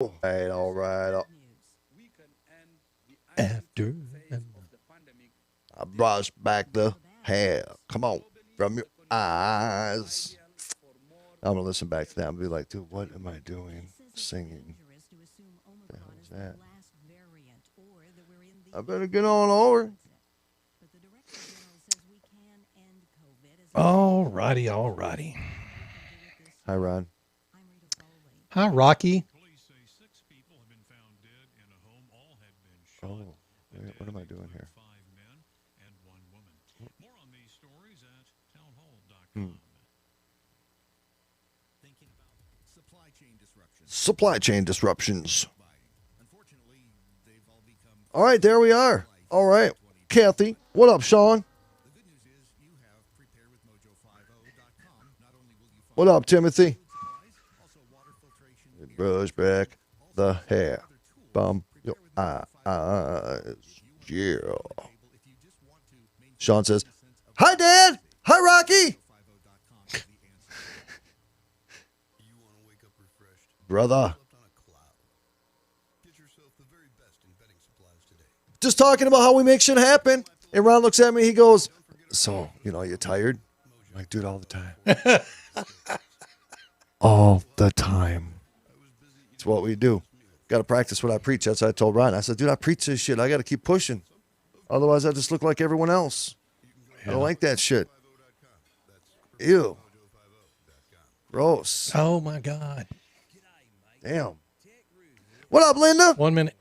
All right. After I brush back the hair. Come on, from your eyes. I'm gonna listen back to that and be like, dude, what am I doing? Singing. What the hell is that? I better get on over. Alrighty. Hi, Ron. Hi, Rocky. Oh, what am I doing here? Supply chain disruptions. All right, there we are. All right, Kathy. What up, Sean? What up, Timothy? Brush back the hair from your eyes. Yeah. Sean says, hi, Dad. Hi, Rocky. Brother. Just talking about how we make shit happen. And Ron looks at me. He goes, so, you tired? I'm like, dude, all the time. All the time. It's what we do. Got to practice what I preach. That's what I told Ron. I said, dude, I preach this shit. I got to keep pushing. Otherwise, I just look like everyone else. I don't like that shit. Ew. Gross. Oh, my God. Damn. What up, Linda? 1 minute.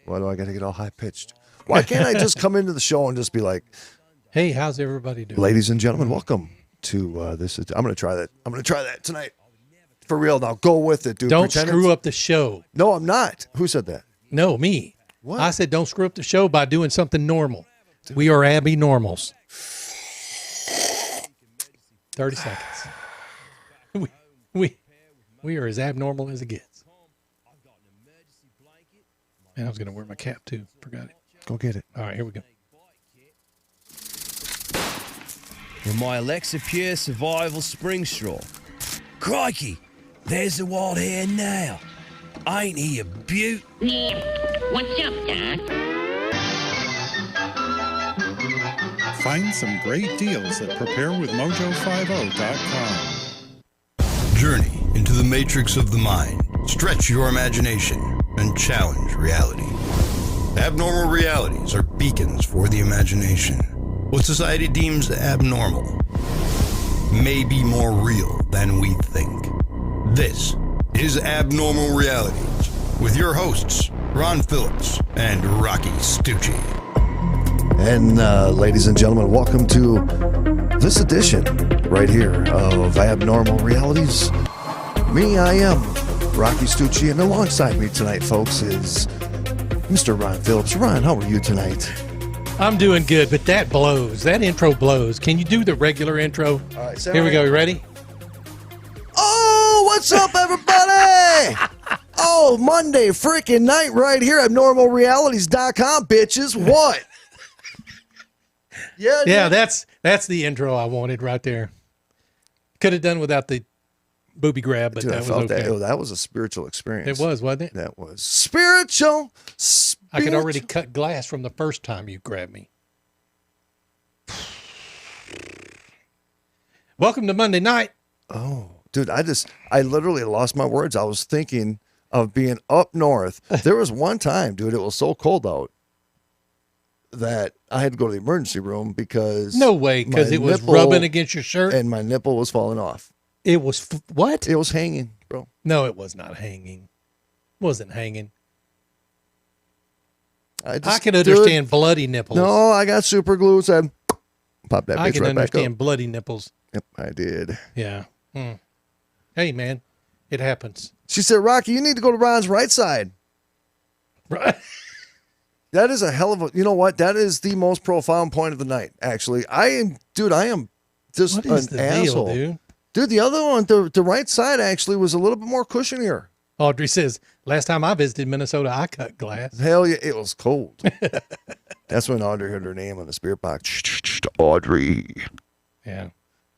Why do I got to get all high-pitched? Why can't I just come into the show and just be like, hey, how's everybody doing? ladies and gentlemen, welcome to this. I'm going to try that. I'm going to try that tonight. For real now. Go with it, dude. Don't Pretend screw up the show. No, I'm not. Who said that? No, me. What? I said don't screw up the show by doing something normal. We are Abby normals. 30 seconds. We are as abnormal as it gets. And I was going to wear my cap too. Forgot it. Go get it. All right, here we go. With my Alexa Pure Survival Spring Straw. Crikey, there's the wild hare now. Ain't he a beaut? What's up, Doc? Find some great deals at preparewithmojo50.com. Journey into the matrix of the mind. Stretch your imagination and challenge reality. Abnormal realities are beacons for the imagination. What society deems abnormal may be more real than we think. This is Abnormal Realities with your hosts, Ron Phillips and Rocky Stucci. And ladies and gentlemen, welcome to this edition right here of Abnormal Realities. Me, I am Rocky Stucci, and alongside me tonight, folks, is Mr. Ron Phillips. Ron, how are you tonight? I'm doing good, but that blows. That intro blows. Can you do the regular intro? All right, Here we go. You ready? Oh, what's up, everybody? Oh, Monday freaking night right here at normalrealities.com, bitches. What? Yeah, that's the intro I wanted right there. Could have done without the booby grab, but dude, that I was felt okay. that was a spiritual experience. It was, wasn't it? That was spiritual. I could already cut glass from the first time you grabbed me. Welcome to Monday night. Oh, dude, I literally lost my words. I was thinking of being up north. There was one time, dude, it was so cold out that I had to go to the emergency room because No way, because it was rubbing against your shirt. and my nipple was falling off. It was what? It was hanging, bro. No, it was not hanging. Wasn't hanging. I can understand bloody nipples. No, I got super glue. Said, pop that bitch I can right back understand up. bloody nipples. Yep, I did. Yeah. Hey, man, it happens. She said, Rocky, you need to go to Ron's right side. Right. That is a hell of a, you know what? That is the most profound point of the night, actually. I am just What is an the asshole. deal, dude? Dude, the other one, the right side actually was a little bit more cushionier. Audrey says, last time I visited Minnesota, I cut glass. Hell yeah, it was cold. That's when Audrey heard her name on the spirit box. Audrey. Yeah.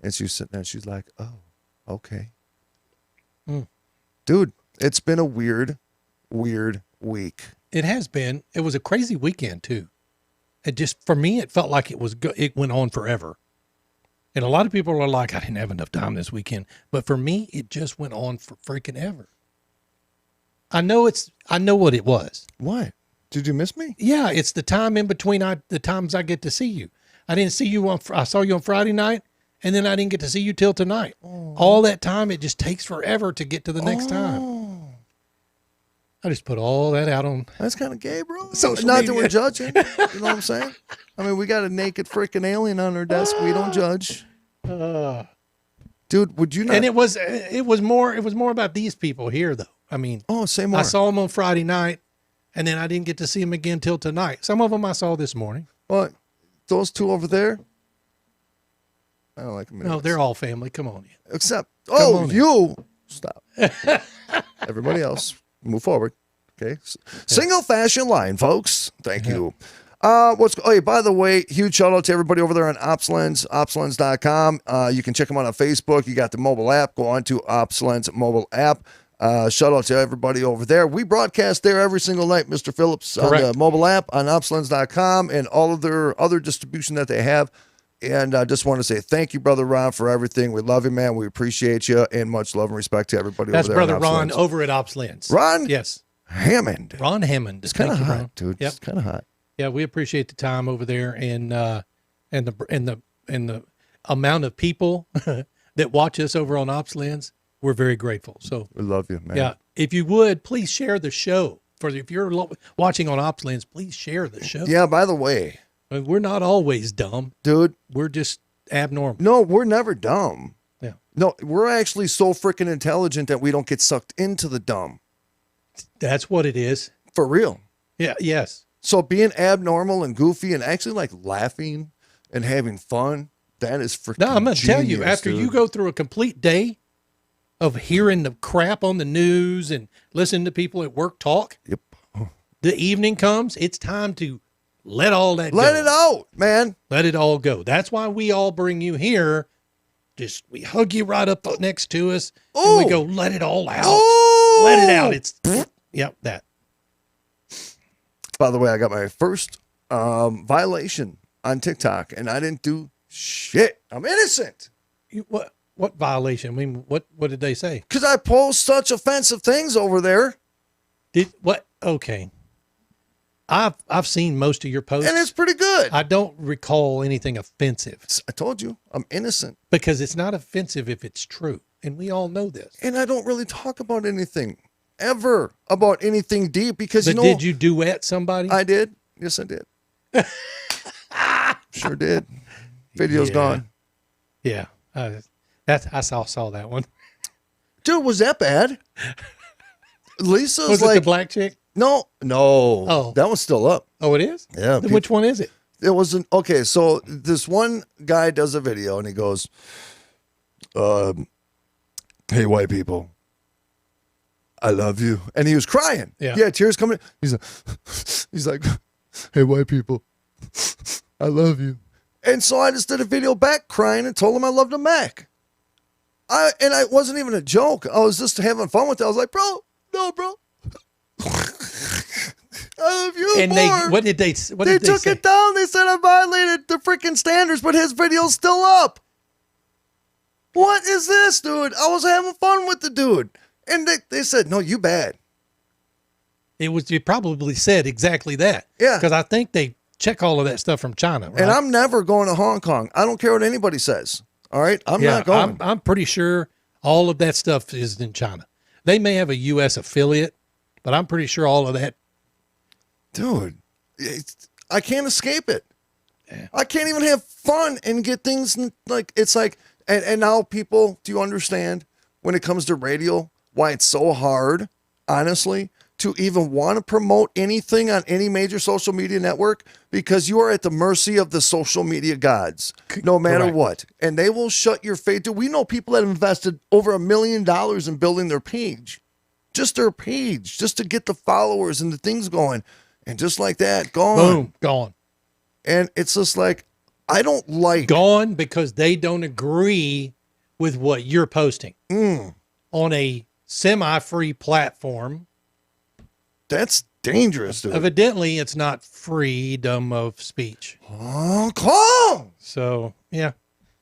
And she was sitting there and she's like, oh, okay. Mm. Dude, It's been a weird week. It has been. It was a crazy weekend too. It just, for me, it felt like it went on forever. And a lot of people are like, I didn't have enough time this weekend. But for me, it just went on for freaking ever. I know what it was. What? Did you miss me? Yeah, it's the time in between the times I get to see you. I didn't see you I saw you on Friday night, and then I didn't get to see you till tonight. Oh. All that time, it just takes forever to get to the next time. I just put all that out on. That's kind of gay, bro. Social Not media. that we're judging. You know what I'm saying? I mean, we got a naked freaking alien on our desk. We don't judge. Dude, would you not? And it was more about these people here, though. I mean, say more. I saw them on Friday night, and then I didn't get to see them again till tonight. Some of them I saw this morning. What? Those two over there? I don't like them. No, they're all family. Come on. Except, on you. Stop. Everybody else, move forward. Okay. Single fashion line, folks. Thank you. By the way, huge shout out to everybody over there on OpsLens, opslens.com. You can check them out on Facebook. You got the mobile app. Go on to OpsLens mobile app. Shout out to everybody over there. We broadcast there every single night, Mr. Phillips, Correct. on the mobile app, on opslens.com, and all of their other distribution that they have. And I just want to say thank you, Brother Ron, for everything. We love you, man. We appreciate you, and much love and respect to everybody That's over there. Brother Ron OpsLens. over at OpsLens. Ron? Yes. Hammond. Ron Hammond. It's kind of Thank you, hot, Ron. dude. Yep. It's kind of hot. Yeah, we appreciate the time over there and the amount of people that watch us over on OpsLens. We're very grateful. So We love you, man. yeah, if you would please share the show. If you're watching on OpsLens, please share the show. Yeah, by the way, I mean, we're not always dumb, dude. We're just abnormal. No, we're never dumb. Yeah, No, we're actually so freaking intelligent that we don't get sucked into the dumb. that's what it is. For real. Yeah. Yes. So being abnormal and goofy and actually like laughing and having fun, that is freaking No, I'm going to tell you, genius, after dude. you go through a complete day of hearing the crap on the news and listening to people at work talk, Yep. the evening comes, it's time to let all that Let go. it out, man. Let it all go. That's why we all bring you here. Just, we hug you right up next to us and we Ooh. go, let it all out. Ooh. Let it out. It's, yep, that. By the way, I got my first violation on TikTok and I didn't do shit. I'm innocent. What violation? I mean, what did they say? Because I post such offensive things over there. What? Okay. I've seen most of your posts. And it's pretty good. I don't recall anything offensive I told you, I'm innocent. because it's not offensive if it's true. And we all know this. And I don't really talk about anything ever about anything deep because, But did you duet somebody? I did. Yes, I did. Sure did. Video's Yeah. gone. Yeah. I saw that one. Dude, was that bad? Lisa's Was like, it the black chick? no. Oh. That one's still up. Oh, it is? Yeah. Then which one is it? It wasn't okay. So this one guy does a video and he goes, "Hey, white people, I love you," and he was crying. Yeah. Tears coming. He's like, "Hey, white people, I love you," and so I just did a video back crying and told him I loved him back. I wasn't even a joke. I was just having fun with it. I was like, "Bro, no, bro." I love you And more. what did they They took say? it down. They said I violated the freaking standards, but his video's still up. What is this, dude? I was having fun with the dude. And they said, no, you bad. It probably said exactly that. Yeah. Because I think they check all of that stuff from China, right? And I'm never going to Hong Kong. I don't care what anybody says. All right? I'm not going. I'm pretty sure all of that stuff is in China. They may have a U.S. affiliate, but I'm pretty sure all of that. Dude, I can't escape it. Yeah. I can't even have fun and get things like, it's like, and now people, do you understand when it comes to radio, why it's so hard, honestly, to even want to promote anything on any major social media network? Because you are at the mercy of the social media gods, no matter Correct. what. And they will shut your face. Dude, we know people that have invested over $1 million in building their page. Just their page, just to get the followers and the things going. And just like that, gone. Boom, gone. And it's just like, I don't like. Gone because they don't agree with what you're posting on a semi-free platform. That's dangerous, dude. Evidently, it's not freedom of speech. Hong Kong. So, yeah.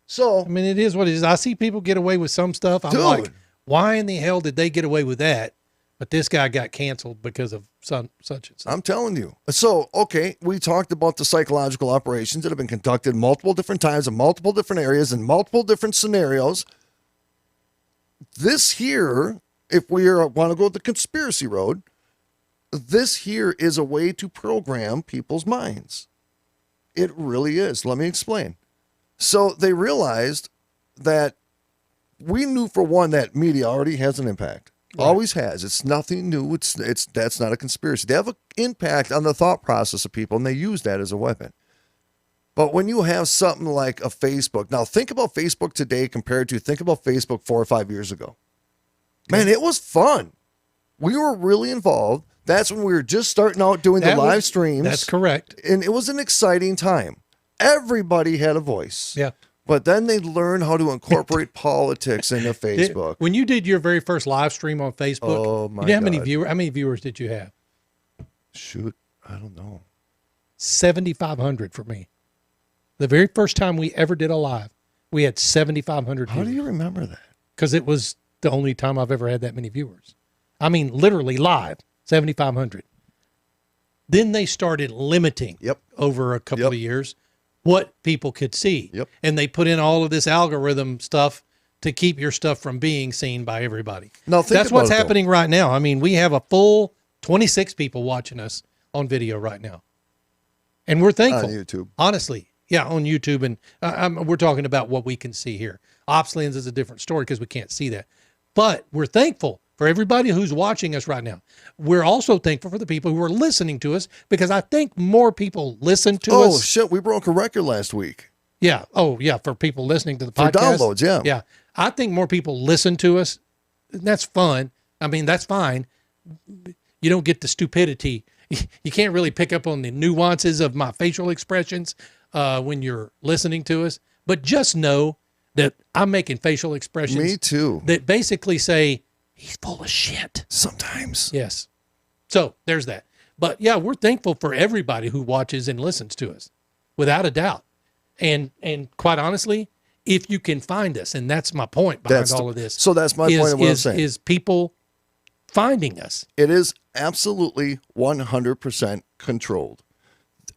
So, I mean, it is what it is. I see people get away with some stuff. I'm like, why in the hell did they get away with that? But this guy got canceled because of such and such. I'm telling you. So, okay, we talked about the psychological operations that have been conducted multiple different times in multiple different areas in multiple different scenarios. This here, if we want to go the conspiracy road, this here is a way to program people's minds. It really is. Let me explain. So they realized that we knew, for one, that media already has an impact. Right. Always has. It's nothing new. It's that's not a conspiracy. They have an impact on the thought process of people, and they use that as a weapon. But when you have something like a Facebook, now think about Facebook today compared to think about Facebook 4 or 5 years ago. Man, it was fun. We were really involved. That's when we were just starting out doing the live streams. That's correct. And it was an exciting time. Everybody had a voice. Yeah. But then they learned how to incorporate politics into Facebook. When you did your very first live stream on Facebook, how many viewers did you have? Shoot, I don't know. 7,500 for me. The very first time we ever did a live, we had 7,500 viewers. How do you remember that? Because it was the only time I've ever had that many viewers. I mean, literally live, 7,500. Then they started limiting over a couple of years what people could see. And they put in all of this algorithm stuff to keep your stuff from being seen by everybody. Now, that's what's happening right now. I mean, we have a full 26 people watching us on video right now. And we're thankful. On YouTube. Honestly. Yeah, on YouTube. And we're talking about what we can see here. OpsLens is a different story because we can't see that. But we're thankful for everybody who's watching us right now. We're also thankful for the people who are listening to us, because I think more people listen to us. Oh, shit. We broke a record last week. Yeah. Oh, yeah. For people listening to the podcast. For downloads, yeah. Yeah. I think more people listen to us. That's fun. I mean, that's fine. You don't get the stupidity. You can't really pick up on the nuances of my facial expressions when you're listening to us. But just know that I'm making facial expressions. Me too. That basically say, he's full of shit. Sometimes. Yes. So there's that. But yeah, we're thankful for everybody who watches and listens to us, without a doubt. And quite honestly, if you can find us, and that's my point behind all of this. So that's my point of what I'm saying. Is people finding us. It is absolutely 100% controlled.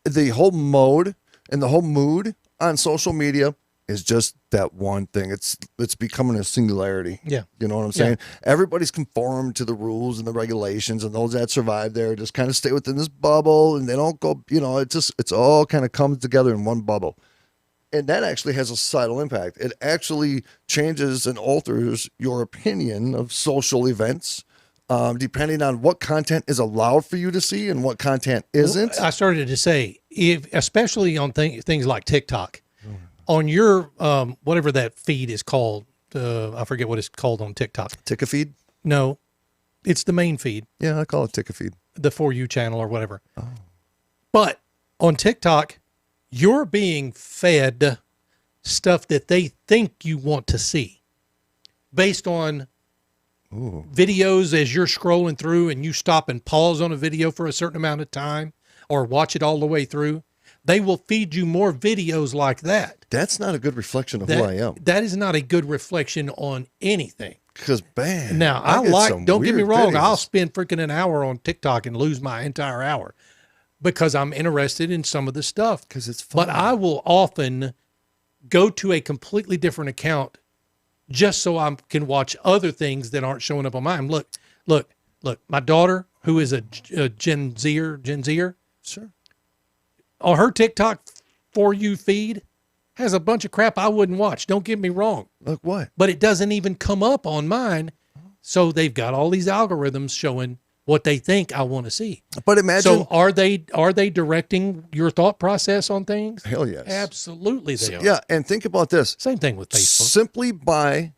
The whole mode and the whole mood on social media is just that one thing. It's becoming a singularity. Yeah. You know what I'm saying? Yeah. Everybody's conformed to the rules and the regulations, and those that survive there just kind of stay within this bubble, and they don't go, it's all kind of comes together in one bubble. And that actually has a societal impact. It actually changes and alters your opinion of social events, depending on what content is allowed for you to see and what content isn't. Well, I started to say, especially on things like TikTok, on your whatever that feed is called, I forget what it's called on TikTok. Ticka feed? No, it's the main feed. Yeah, I call it Ticka feed. The For You channel or whatever. Oh. But on TikTok, you're being fed stuff that they think you want to see based on videos as you're scrolling through, and you stop and pause on a video for a certain amount of time or watch it all the way through. They will feed you more videos like that. That's not a good reflection of who I am. That is not a good reflection on anything. Because, man. Now, don't get me wrong, videos. I'll spend freaking an hour on TikTok and lose my entire hour because I'm interested in some of the stuff. Because it's fun. But I will often go to a completely different account just so I can watch other things that aren't showing up on mine. Look, my daughter, who is a Gen Zer. Sure. On her TikTok For You feed has a bunch of crap I wouldn't watch. Don't get me wrong. Like what? But it doesn't even come up on mine. So they've got all these algorithms showing what they think I want to see. But imagine. So are they directing your thought process on things? Hell yes. Absolutely they are. Yeah, and think about this. Same thing with Facebook. Simply by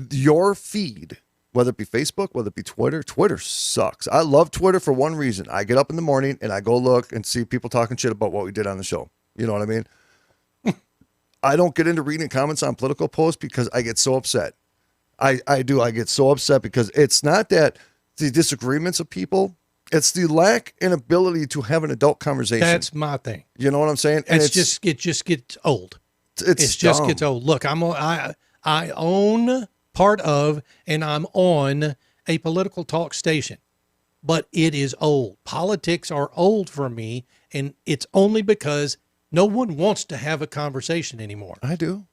your feed, whether it be Facebook, whether it be Twitter. Twitter sucks. I love Twitter for one reason. I get up in the morning and I go look and see people talking shit about what we did on the show. You know what I mean? I don't get into reading comments on political posts because I get so upset. I do. I get so upset because it's not that the disagreements of people, it's the lack and ability to have an adult conversation. That's my thing. You know what I'm saying? And it just gets old. It just dumb. gets old. Look, I own part of, and I'm on a political talk station, but it is old. Politics are old for me, and it's only because no one wants to have a conversation anymore. I do.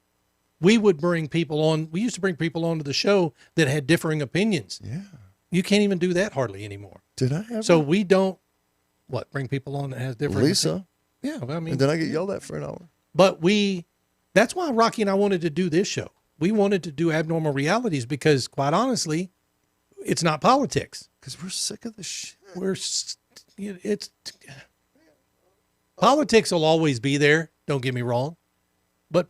We would bring people on. We used to bring people onto the show that had differing opinions. Yeah. You can't even do that hardly anymore. Did I ever? So we don't, bring people on that has different Lisa. opinions? Yeah, I mean. And then I get yelled at for an hour. But that's why Rocky and I wanted to do this show. We wanted to do Abnormal Realities because, quite honestly, it's not politics. Because we're sick of the shit. Politics will always be there. Don't get me wrong. But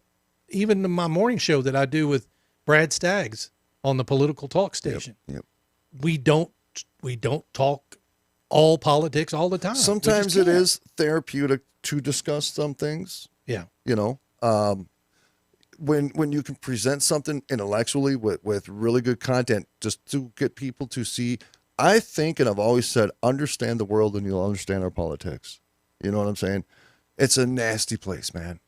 even in my morning show that I do with Brad Staggs on the political talk station, Yep. we don't talk all politics all the time. Sometimes it is therapeutic to discuss some things. Yeah. You know, when you can present something intellectually with really good content, just to get people to see, I think, and I've always said, understand the world and you'll understand our politics. You know what I'm saying? It's a nasty place, man.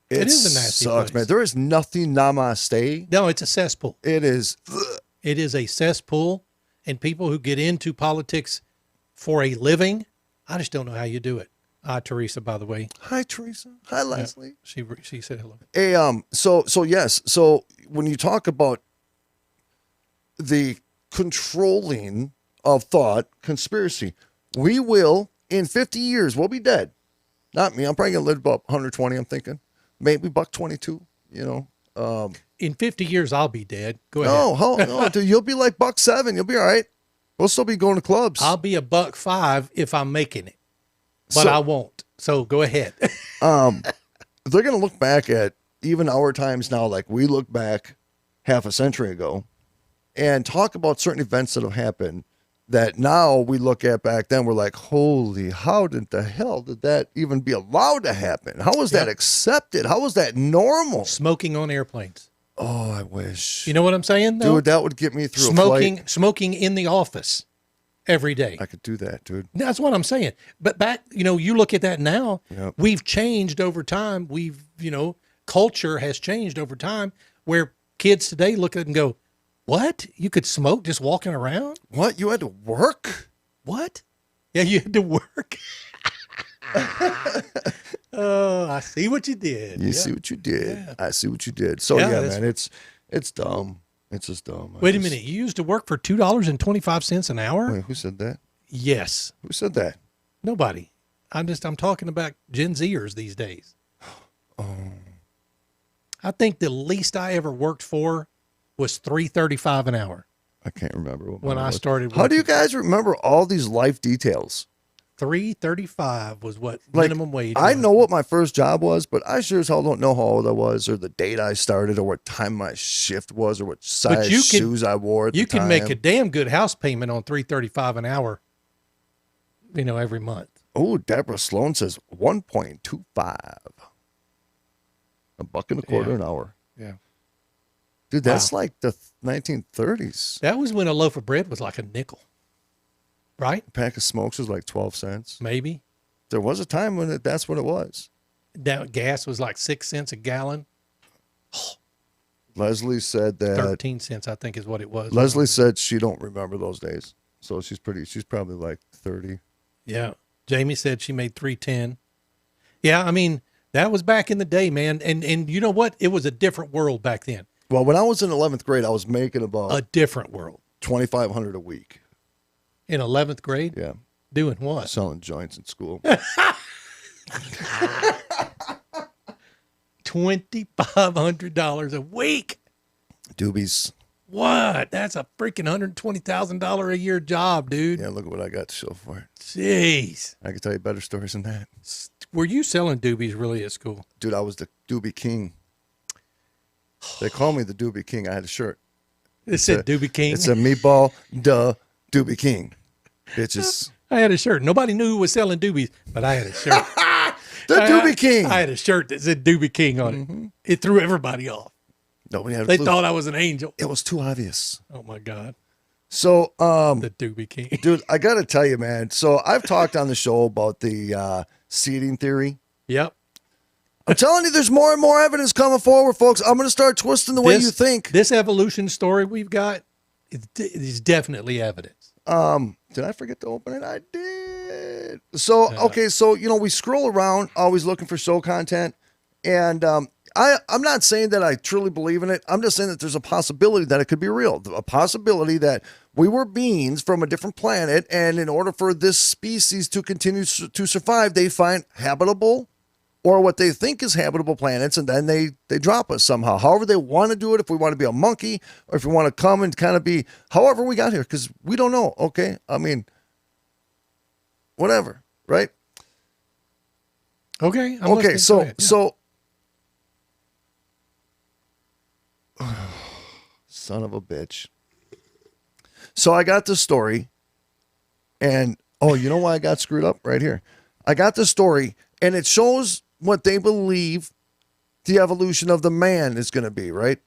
It is a nasty place, man. There is nothing namaste. No, it's a cesspool. It is. It is a cesspool, and people who get into politics for a living, I just don't know how you do it. Hi, Teresa, by the way. Hi, Teresa. Hi, Leslie. Yeah, she said hello. Hey, so yes. So when you talk about the controlling of thought, conspiracy, we will, in 50 years, we'll be dead. Not me. I'm probably going to live about 120, I'm thinking. Maybe buck 22, you know. In 50 years, I'll be dead. Go ahead. No, dude, you'll be like buck 7. You'll be all right. We'll still be going to clubs. I'll be a buck 5 if I'm making it, but I won't. So go ahead. They're going to look back at even our times now, like we look back half a century ago, and talk about certain events that have happened that now we look at back then, we're like, holy, how did the hell did that even be allowed to happen? How was that accepted? How was that normal? Smoking on airplanes. Oh, I wish. You know what I'm saying, though? Dude, that would get me through a flight. Smoking in the office every day. I could do that, dude. That's what I'm saying. But back, you look at that now, Yep. We've changed over time. Culture has changed over time where kids today look at it and go, what? You could smoke just walking around? What? You had to work? What? Yeah, you had to work. Oh, I see what you did. You see what you did. Yeah. I see what you did. So yeah man, it's dumb. It's just dumb. Wait a minute. You used to work for $2.25 an hour? Wait, who said that? Yes. Who said that? Nobody. I'm talking about Gen Zers these days. I think the least I ever worked for was $3.35 an hour. I can't remember when I started working. How do you guys remember all these life details? $3.35 was what minimum wage was. I know what my first job was, but I sure as hell don't know how old I was, or the date I started, or what time my shift was, or what size shoes I wore at the time. You can make a damn good house payment on $3.35 an hour, every month. Oh, Deborah Sloan says 1.25. $1.25 an hour. Yeah. Dude, that's like the 1930s. That was when a loaf of bread was like a nickel, right? A pack of smokes was like 12 cents. Maybe. There was a time when that's what it was. Gas was like 6 cents a gallon. Leslie said that 13 cents, I think, is what it was. Leslie said she don't remember those days, so she's probably like 30. Yeah. Jamie said she made $3.10. Yeah, I mean, that was back in the day, man. And you know what? It was a different world back then. Well, when I was in 11th grade, I was making about a different world. $2,500 a week. In 11th grade? Yeah. Doing what? Selling joints in school. $2,500 a week. Doobies. What? That's a freaking $120,000 a year job, dude. Yeah, look at what I got to show for it. Jeez. I can tell you better stories than that. Were you selling doobies really at school? Dude, I was the doobie king. They call me the doobie king. I had a shirt. It said Doobie King. It's a meatball, doobie king. Bitches. I had a shirt. Nobody knew who was selling doobies, but I had a shirt. The Doobie King. I had a shirt that said Doobie King on it. It threw everybody off. Nobody had a They clue. thought I was an angel. It was too obvious. Oh my God. So, The Doobie King. dude, I got to tell you, man. So I've talked on the show about the seeding theory. Yep. I'm telling you, there's more and more evidence coming forward, folks. I'm going to start twisting the way you think. This evolution story we've got is definitely evidence. Did I forget to open it? I did. So, okay. So, we scroll around always looking for show content. And I'm not saying that I truly believe in it. I'm just saying that there's a possibility that it could be real. A possibility that we were beings from a different planet. And in order for this species to continue to survive, they find habitable or what they think is habitable planets, and then they drop us somehow. However they want to do it, if we want to be a monkey, or if we want to come and kind of be, however we got here, because we don't know, okay? I mean, whatever, right? Okay. I'm Okay, listening. so, Go ahead. Yeah. so, son of a bitch. So I got this story, and, you know why I got screwed up? Right here. I got this story, and it shows what they believe the evolution of the man is going to be, right?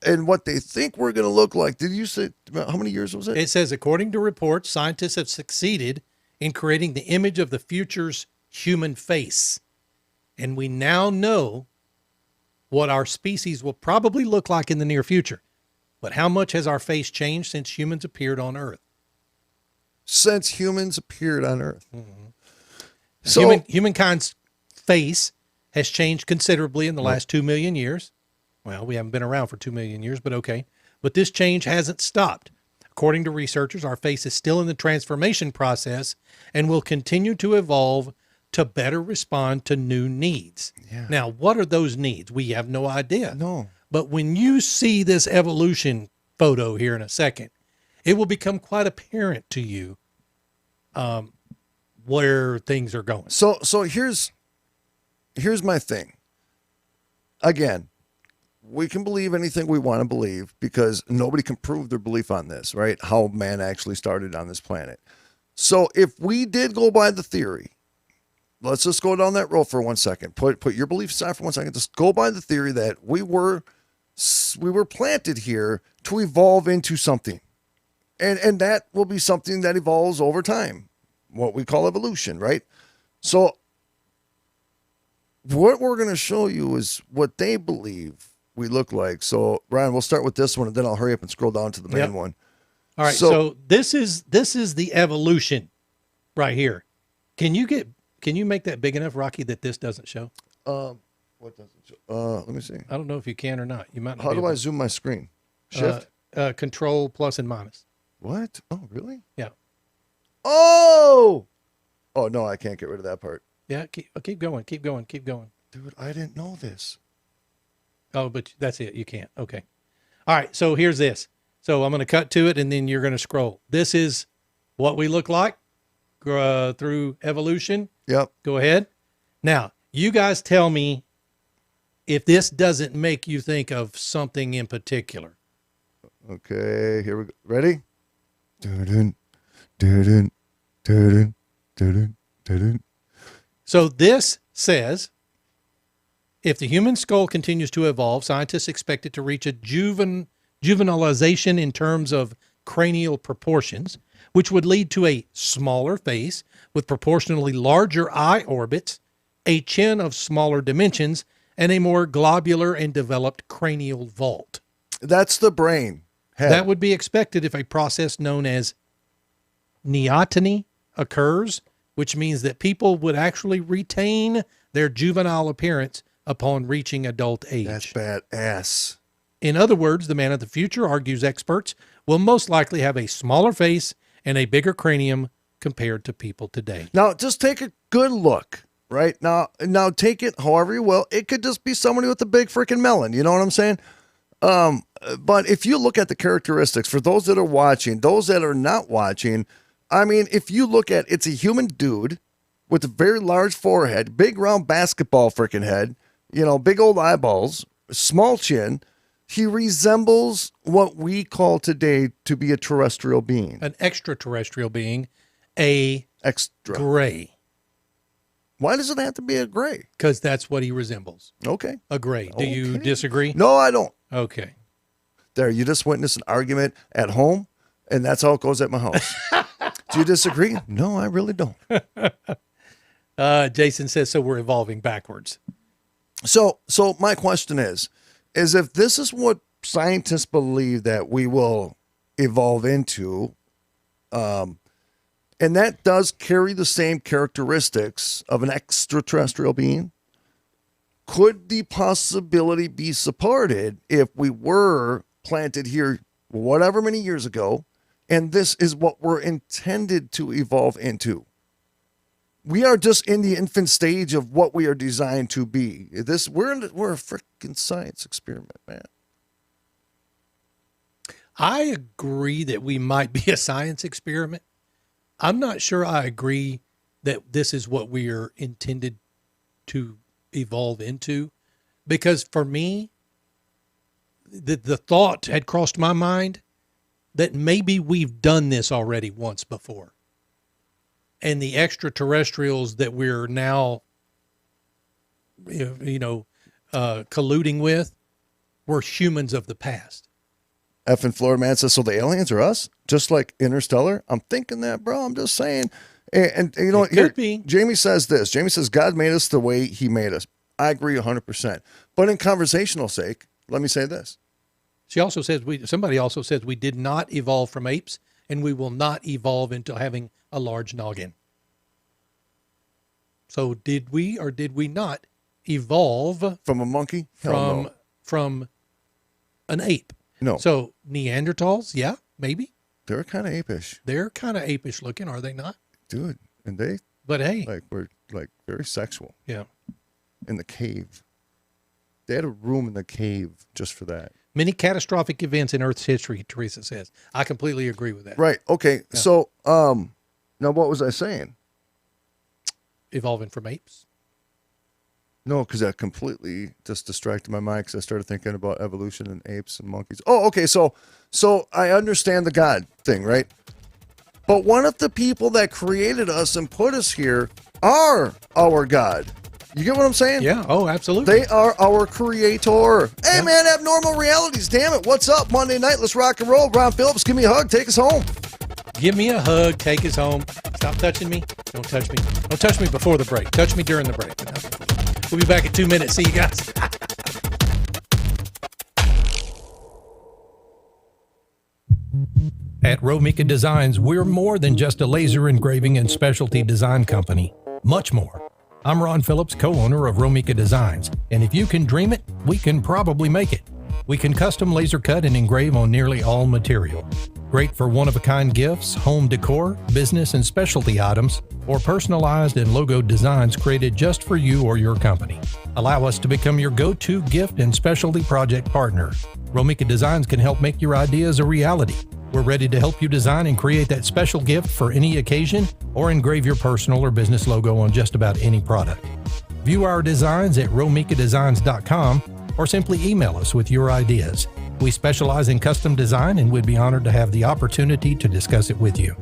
And what they think we're going to look like. Did you say, how many years was it? It says, according to reports, scientists have succeeded in creating the image of the future's human face. And we now know what our species will probably look like in the near future. But how much has our face changed since humans appeared on Earth? Since humans appeared on Earth. Mm-hmm. So, Humankind's face has changed considerably in the last 2 million years. Well, we haven't been around for 2 million years, but okay. But this change hasn't stopped. According to researchers, our face is still in the transformation process and will continue to evolve to better respond to new needs. Yeah. Now, what are those needs? We have no idea. No. But when you see this evolution photo here in a second, it will become quite apparent to you where things are going. So here's my thing. Again, we can believe anything we want to believe because nobody can prove their belief on this, right? How man actually started on this planet. So if we did go by the theory, let's just go down that road for 1 second. Put your beliefs aside for 1 second. Just go by the theory that we were planted here to evolve into something. And that will be something that evolves over time. What we call evolution, right? So what we're going to show you is what they believe we look like. So Ryan, we'll start with this one and then I'll hurry up and scroll down to the main one. All right. So this is the evolution right here. Can you make that big enough, Rocky, that this doesn't show? What doesn't show? Let me see. I don't know if you can or not. You might not. How be do able I to. zoom my screen? Shift? Control plus and minus. What? Oh, really? Yeah. Oh no, I can't get rid of that part. Yeah. Keep going. Keep going. Keep going. Dude, I didn't know this. Oh, but that's it. You can't. Okay. All right. So here's this. So I'm going to cut to it and then you're going to scroll. This is what we look like through evolution. Yep. Go ahead. Now, you guys tell me if this doesn't make you think of something in particular. Okay, here we go. Ready? Dun, dun, dun, dun, dun. So this says, if the human skull continues to evolve, scientists expect it to reach a juvenilization in terms of cranial proportions, which would lead to a smaller face with proportionally larger eye orbits, a chin of smaller dimensions, and a more globular and developed cranial vault. That's the brain. Head. That would be expected if a process known as neoteny occurs, which means that people would actually retain their juvenile appearance upon reaching adult age. That's badass. In other words, the man of the future, argues experts, will most likely have a smaller face and a bigger cranium compared to people today. Now, just take a good look, right? Now take it however you will. It could just be somebody with a big freaking melon. You know what I'm saying? But if you look at the characteristics, for those that are watching, those that are not watching, I mean, if you look at, it's a human dude with a very large forehead, big round basketball freaking head, big old eyeballs, small chin. He resembles what we call today to be a terrestrial being. An extraterrestrial being, a Extra. gray. Why does it have to be a gray? Because that's what he resembles. Okay. A gray. Do you Okay. disagree? No, I don't. Okay. There, you just witnessed an argument at home, and that's how it goes at my house. Do you disagree? No, I really don't. Jason says, so we're evolving backwards. So my question is if this is what scientists believe that we will evolve into, and that does carry the same characteristics of an extraterrestrial being, could the possibility be supported if we were planted here whatever many years ago, and this is what we're intended to evolve into? We are just in the infant stage of what we are designed to be. We're a freaking science experiment, man. I agree that we might be a science experiment. I'm not sure I agree that this is what we are intended to evolve into, because for me, the thought had crossed my mind that maybe we've done this already once before. And the extraterrestrials that we're now, colluding with were humans of the past. F in Florida man says, so the aliens are us? Just like Interstellar? I'm thinking that, bro. I'm just saying. And you know, It could be. Jamie says this. Jamie says, God made us the way he made us. I agree 100%. But in conversational sake, let me say this. She also says somebody also says we did not evolve from apes, and we will not evolve into having a large noggin. So did we or did we not evolve From a monkey? Hell no. from an ape? No. So Neanderthals, yeah, maybe. They're kind of apish. They're kind of apish looking, are they not? Dude. And they But hey, were very sexual yeah. in the cave. They had a room in the cave just for that. Many catastrophic events in Earth's history, Teresa says. I completely agree with that. Right. Okay. Yeah. So, now what was I saying? Evolving from apes. No, because that completely just distracted my mind because I started thinking about evolution and apes and monkeys. Oh, okay. So I understand the God thing, right? But what if the people that created us and put us here are our God? You get what I'm saying? Yeah. Oh, absolutely. They are our creator. Hey, Yeah. man, Abnormal Realities. Damn it. What's up? Monday night. Let's rock and roll. Ron Phillips, give me a hug. Take us home. Give me a hug. Take us home. Stop touching me. Don't touch me. Don't touch me before the break. Touch me during the break. We'll be back in 2 minutes. See you guys. At Romika Designs, we're more than just a laser engraving and specialty design company. Much more. I'm Ron Phillips, co-owner of Romika Designs, and if you can dream it, we can probably make it. We can custom laser cut and engrave on nearly all material. Great for one-of-a-kind gifts, home decor, business and specialty items, or personalized and logoed designs created just for you or your company. Allow us to become your go-to gift and specialty project partner. Romika Designs can help make your ideas a reality. We're ready to help you design and create that special gift for any occasion or engrave your personal or business logo on just about any product. View our designs at romikadesigns.com or simply email us with your ideas. We specialize in custom design and would be honored to have the opportunity to discuss it with you.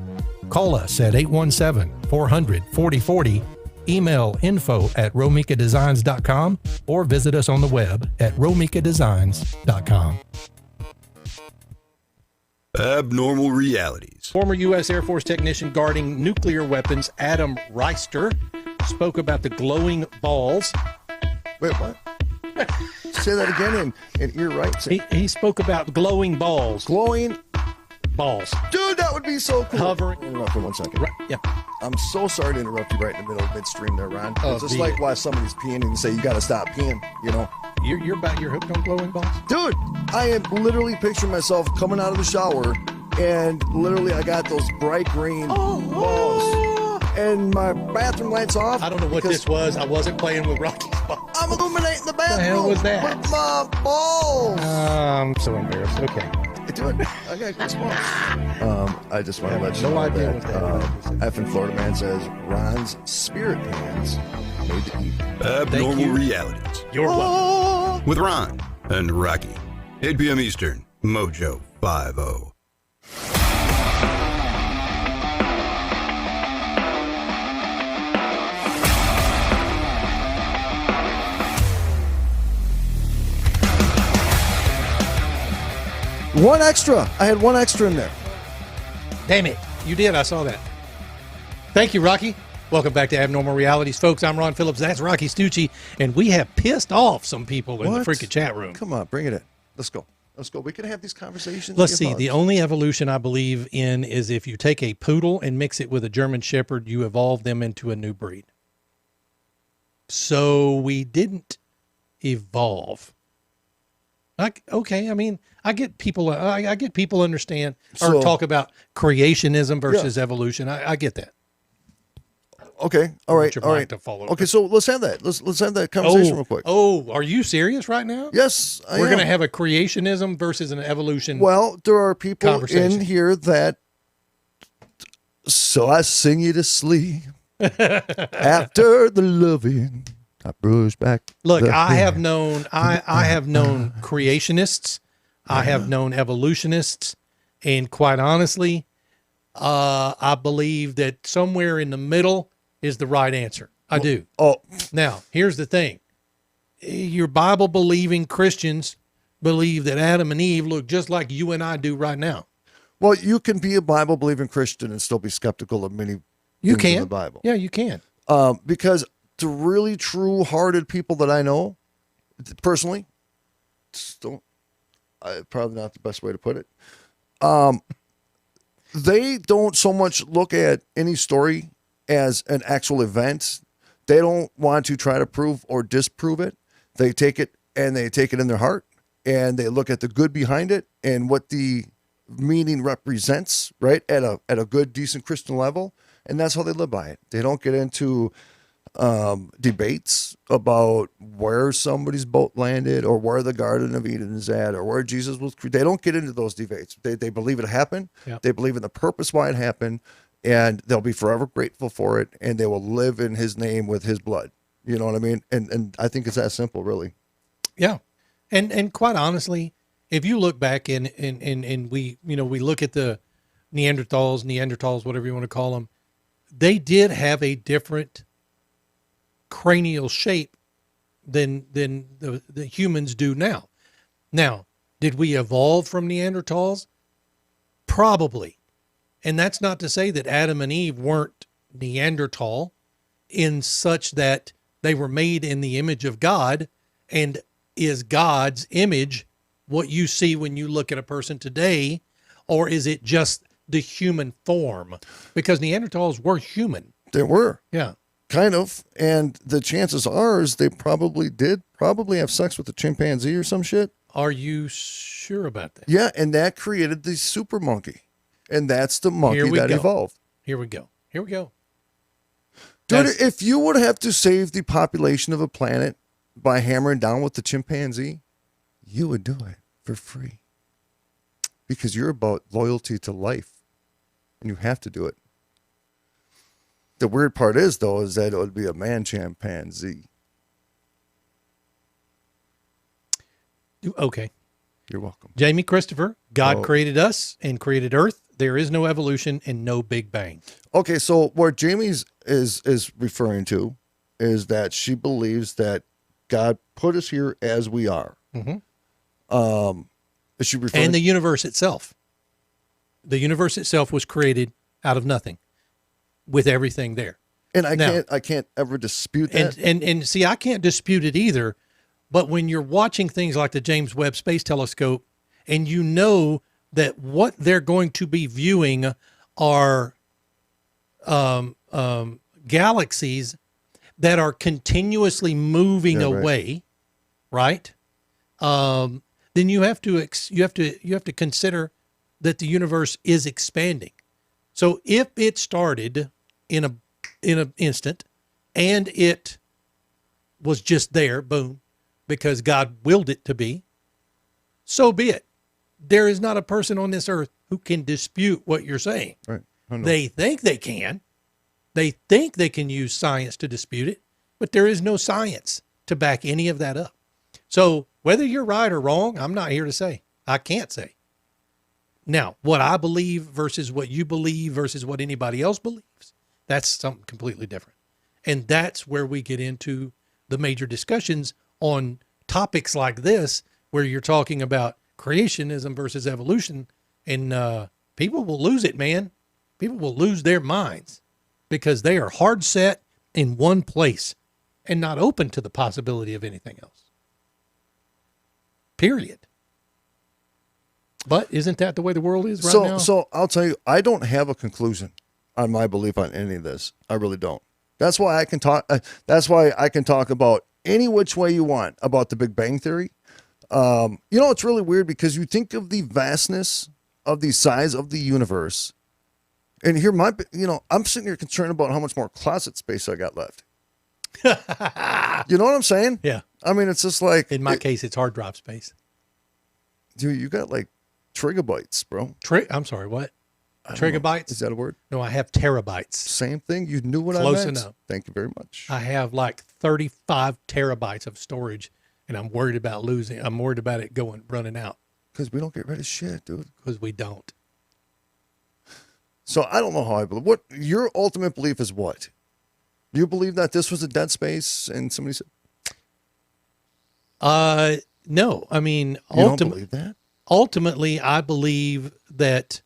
Call us at 817-400-4040, email info@romikadesigns.com, or visit us on the web at romikadesigns.com. Abnormal Realities. Former U.S. Air Force technician guarding nuclear weapons Adam Reister spoke about the glowing balls. Wait, what? Say that again in ear right. He spoke about glowing balls. Glowing balls. Dude, that would be so cool. Hovering. Interrupt for 1 second. Right, yeah. I'm so sorry to interrupt you right in the middle of midstream there, Ron. Oh, It's just like why somebody's peeing and you say you got to stop peeing, you know? You're hooked on glowing balls? Dude, I am literally picturing myself coming out of the shower and literally I got those bright green balls. And my bathroom lights off. I don't know what this was. I wasn't playing with Rocky's balls. I'm illuminating the bathroom. The hell was that? With my balls. I'm so embarrassed. Okay. Dude, I got goosebumps. I just want to let you No know idea that what that was. F in Florida man says Ron's spirit hands made to eat. Abnormal Realities. You're welcome. With Ron and Rocky. 8 p.m. Eastern. Mojo 50. One extra. I had one extra in there. Damn it. You did. I saw that. Thank you, Rocky. Welcome back to Abnormal Realities, folks. I'm Ron Phillips. That's Rocky Stucci. And we have pissed off some people in the What? freaking chat room. Come on, bring it in. Let's go. Let's go. We can have these conversations. Let's see. The only evolution I believe in is if you take a poodle and mix it with a German Shepherd, you evolve them into a new breed. So we didn't evolve. Okay, I mean, I get people. I get people understand or talk about creationism versus evolution. I get that. Okay, all right, all right. To follow okay, so let's have that. Let's have that conversation real quick. Oh, are you serious right now? Yes, We're going to have a creationism versus an evolution. Well, there are people in here that. So I sing you to sleep after the loving. I bruise back. Look, I have known creationists. I have known evolutionists, and quite honestly, I believe that somewhere in the middle is the right answer. I do. Oh, now here's the thing: your Bible believing Christians believe that Adam and Eve look just like you and I do right now. Well, you can be a Bible believing Christian and still be skeptical of many things in the Bible. Yeah, you can. Because the really true hearted people that I know, personally, probably not the best way to put it. They don't so much look at any story as an actual event. They don't want to try to prove or disprove it. They take it and they take it in their heart and they look at the good behind it and what the meaning represents, right? At a good, decent Christian level. And that's how they live by it. They don't get into debates about where somebody's boat landed or where the Garden of Eden is at or where Jesus was. They don't get into those debates. They believe it happened. Yep. They believe in the purpose why it happened, and they'll be forever grateful for it, and they will live in his name with his blood. You know what I mean? And I think it's that simple, really. Yeah. And quite honestly, if you look back and we look at the Neanderthals, whatever you want to call them, they did have a different cranial shape than the humans do now. Now, did we evolve from Neanderthals? Probably. And that's not to say that Adam and Eve weren't Neanderthal in such that they were made in the image of God, and is God's image what you see when you look at a person today, or is it just the human form? Because Neanderthals were human. They were. Yeah. Kind of. And the chances are is they probably have sex with a chimpanzee or some shit. Are you sure about that? Yeah, and that created the super monkey. And that's the monkey that evolved. Here we go. Dude, if you would have to save the population of a planet by hammering down with the chimpanzee, you would do it for free. Because you're about loyalty to life. And you have to do it. The weird part is, though, is that it would be a man chimpanzee. Okay. You're welcome. Jamie Christopher, God created us and created Earth. There is no evolution and no Big Bang. Okay, so what Jamie's is referring to is that she believes that God put us here as we are. Mm-hmm. Is she referring and the universe itself. The universe itself was created out of nothing, with everything there. And I can't ever dispute that. And see, I can't dispute it either. But when you're watching things like the James Webb Space Telescope, and you know that what they're going to be viewing are galaxies that are continuously moving away, right? Then you have to consider that the universe is expanding. So if it started in an instant and it was just there, boom, because God willed it to be, so be it. There is not a person on this earth who can dispute what you're saying. Right. They think they can. They think they can use science to dispute it, but there is no science to back any of that up. So whether you're right or wrong, I'm not here to say. I can't say. Now, what I believe versus what you believe versus what anybody else believes, that's something completely different. And that's where we get into the major discussions on topics like this, where you're talking about creationism versus evolution, and people will lose it, man. People will lose their minds because they are hard set in one place and not open to the possibility of anything else. Period. But isn't that the way the world is right now? So I'll tell you, I don't have a conclusion on my belief on any of this. I really don't. That's why I can talk. That's why I can talk about any which way you want about the Big Bang Theory. It's really weird because you think of the vastness of the size of the universe, and here I'm sitting here concerned about how much more closet space I got left. You know what I'm saying? Yeah. I mean, it's just like In my case, it's hard drive space. dude, you got like trigabytes, bro. I'm sorry, what? Trigabytes? Is that a word? No, I have terabytes. Same thing. You knew what I Close meant. enough. Thank you very much. I have like 35 terabytes of storage, and I'm worried about losing. I'm worried about it running out Because we don't get rid of shit, dude. because we don't. So I don't know how I believe. What your ultimate belief is? What you believe that this was a dead space, and somebody said No, I mean, you don't believe that. ultimately, I believe that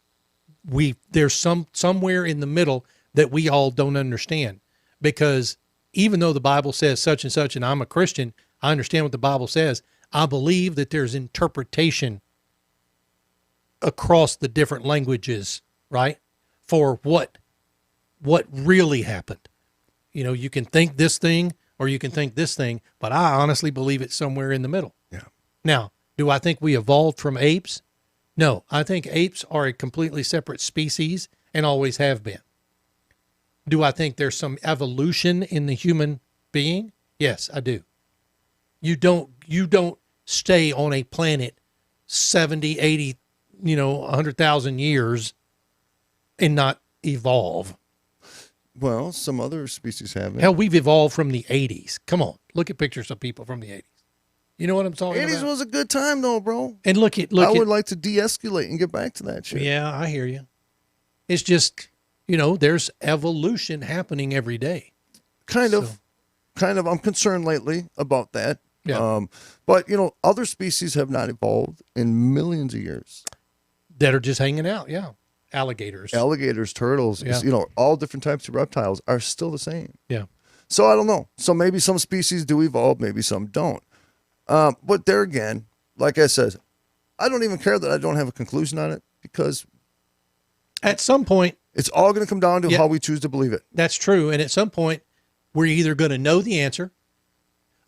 there's somewhere in the middle that we all don't understand, because even though the Bible says such and such, and I'm a Christian, I understand what the Bible says. I believe that there's interpretation across the different languages, right? For what really happened. You can think this thing or you can think this thing, but I honestly believe it's somewhere in the middle. Yeah. Now, do I think we evolved from apes? No, I think apes are a completely separate species and always have been. Do I think there's some evolution in the human being? Yes, I do. You don't stay on a planet 70, 80, 100,000 years and not evolve. Well, some other species have it. Hell, we've evolved from the 80s. Come on, look at pictures of people from the 80s. You know what I'm talking 80s about? was a good time, though, bro. And look I at would like to de-escalate and get back to that shit. Yeah, I hear you. It's just, there's evolution happening every day. Kind of. I'm concerned lately about that. Yeah. But other species have not evolved in millions of years. That are just hanging out. Yeah. Alligators. Alligators, turtles, Yeah. all different types of reptiles are still the same. Yeah. So I don't know. So maybe some species do evolve, maybe some don't. But there again, like I said, I don't even care that I don't have a conclusion on it, because At some point, it's all going to come down to Yeah. how we choose to believe it. that's true. And at some point, we're either going to know the answer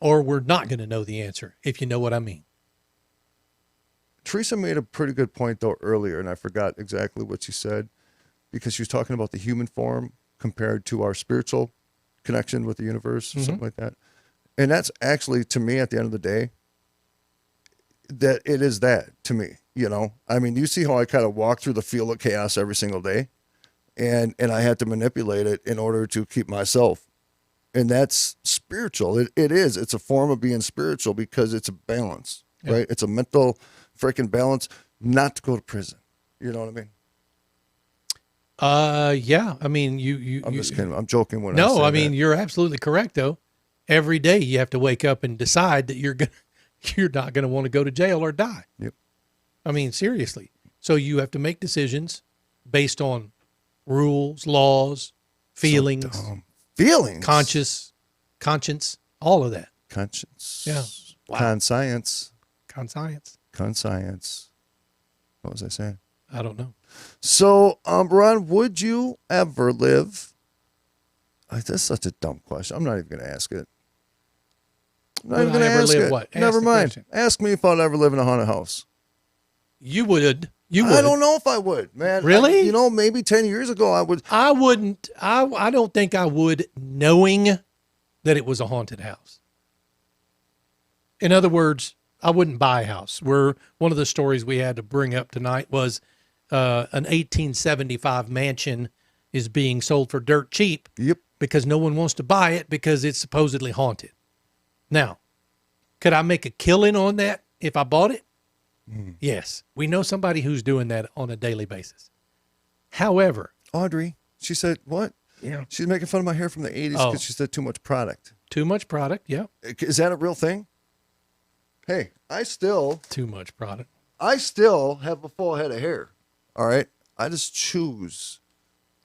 or we're not going to know the answer, if you know what I mean. Teresa made a pretty good point, though, earlier, and I forgot exactly what she said, because she was talking about the human form compared to our spiritual connection with the universe or something like that. And that's actually, to me, at the end of the day, that it is that to me, I mean, you see how I kind of walk through the field of chaos every single day, and I had to manipulate it in order to keep myself. And that's spiritual. It is. It's a form of being spiritual because it's a balance, right? It's a mental freaking balance not to go to prison. You know what I mean? Yeah. I mean, I'm just kidding. I'm joking when I No, say I mean, that. you're absolutely correct, though. Every day you have to wake up and decide that you're not going to want to go to jail or die. Yep. I mean, seriously. So you have to make decisions based on rules, laws, feelings, Feelings. conscience, all of that. Conscience. Yeah. Wow. Conscience. Conscience. Conscience. What was I saying? I don't know. So, Ron, would you ever live? That's such a dumb question. I'm not even going to ask it. I'm not Would even going I to ever ask live it. what? Ask Never the mind. question. Ask me if I'd ever live in a haunted house. You would. You would. I don't know if I would, man. Really? Maybe 10 years ago I would. I wouldn't. I don't think I would, knowing that it was a haunted house. In other words, I wouldn't buy a house. One of the stories we had to bring up tonight was an 1875 mansion is being sold for dirt cheap. Yep. Because no one wants to buy it because it's supposedly haunted. Now, could I make a killing on that if I bought it? Yes. We know somebody who's doing that on a daily basis. However, Audrey, she said, what? Yeah. She's making fun of my hair from the 80s because she said too much product. too much product. Yeah. Is that a real thing? Hey, Too much product. I still have a full head of hair. All right. I just choose.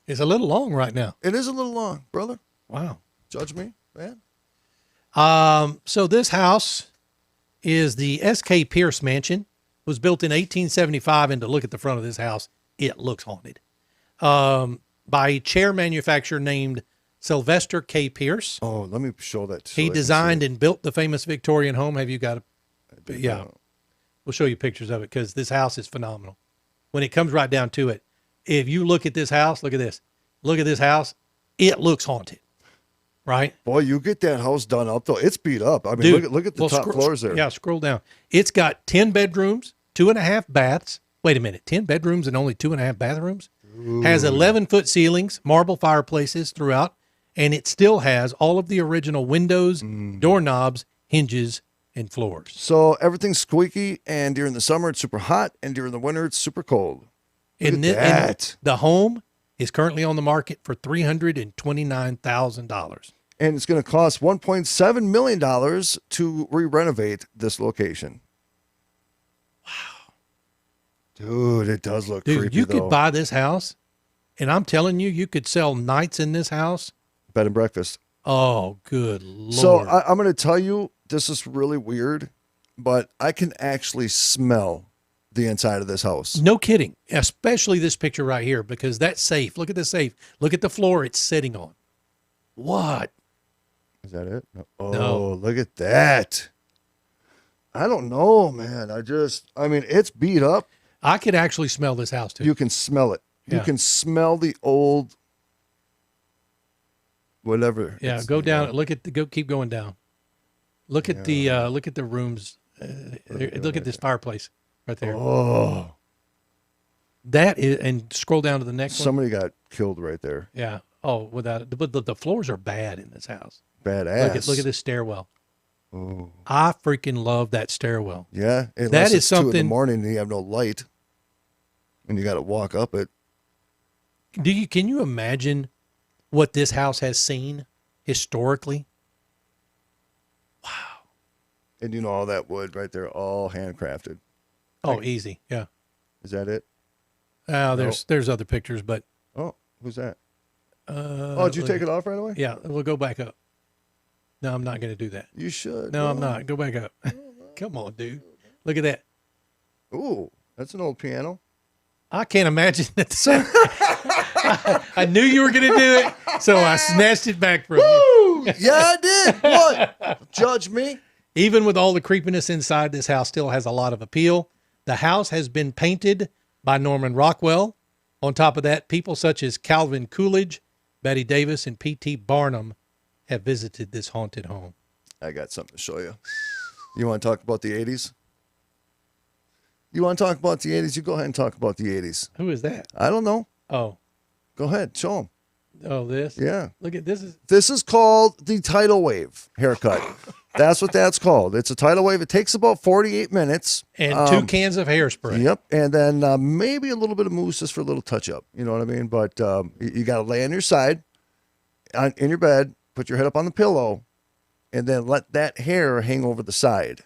It's a little long right now. It is a little long, brother. Wow. Judge me, man. So this house is the S.K. Pierce Mansion. It was built in 1875, and to look at the front of this house, it looks haunted. By a chair manufacturer named Sylvester K. Pierce. Oh, let me show that. He designed and built the famous Victorian home. Have you got it? Yeah. We'll show you pictures of it because this house is phenomenal. When it comes right down to it, if you look at this house, look at this. Look at this house. It looks haunted, right? Boy, you get that house done up, though. It's beat up. I mean, Dude, look at the top floors there. Yeah, scroll down. It's got 10 bedrooms, 2.5 baths. Wait a minute. 10 bedrooms and only 2.5 bathrooms? Ooh. Has 11-foot ceilings, marble fireplaces throughout, and it still has all of the original windows, doorknobs, hinges, and floors. So everything's squeaky, and during the summer it's super hot, and during the winter it's super cold. And the home is currently on the market for $329,000. And it's going to cost $1.7 million to re-renovate this location. Wow. Dude, it does look creepy, you could buy this house, and I'm telling you, you could sell nights in this house. Bed and breakfast. Oh, good Lord. So I'm going to tell you, this is really weird, but I can actually smell the inside of this house. No kidding. Especially this picture right here, because that safe, look at the safe. Look at the floor it's sitting on. What? Is that it? No. Oh, no. Look at that. I don't know, man. I mean, it's beat up. I could actually smell this house too. You can smell it. Yeah. You can smell the old whatever. Yeah, go down. Keep going down. Look at the rooms. Look at this fireplace right there. Oh, that is, and scroll down to the next one. Somebody got killed right there. Yeah. Oh, without it, but the floors are bad in this house. Badass. Look at this stairwell. Oh, I freaking love that stairwell. yeah. That is something. 2 in the morning and you have no light, and you got to walk up it. Can you imagine what this house has seen historically? Wow. And you know all that wood right there, all handcrafted. Oh, easy. Yeah. Is that it? There's other pictures, but. Oh, who's that? Did you take it off right away? Yeah, we'll go back up. No, I'm not going to do that. You should. No, I'm not. Go back up. Come on, dude. Look at that. Ooh, that's an old piano. I can't imagine that. I knew you were going to do it, so I snatched it back from you. Yeah, I did. What? Judge me. Even with all the creepiness inside, this house still has a lot of appeal. The house has been painted by Norman Rockwell. On top of that, people such as Calvin Coolidge, Betty Davis, and P.T. Barnum have visited this haunted home. I got something to show you. You want to talk about the 80s? You want to talk about the 80s? You go ahead and talk about the 80s. Who is that? I don't know. Oh. Go ahead. Show them. Oh, this? Yeah. Look at this. This is called the tidal wave haircut. That's what that's called. It's a tidal wave. It takes about 48 minutes. And 2 cans of hairspray. Yep. And then maybe a little bit of mousse just for a little touch up. You know what I mean? But you got to lay on your side in your bed, put your head up on the pillow, and then let that hair hang over the side.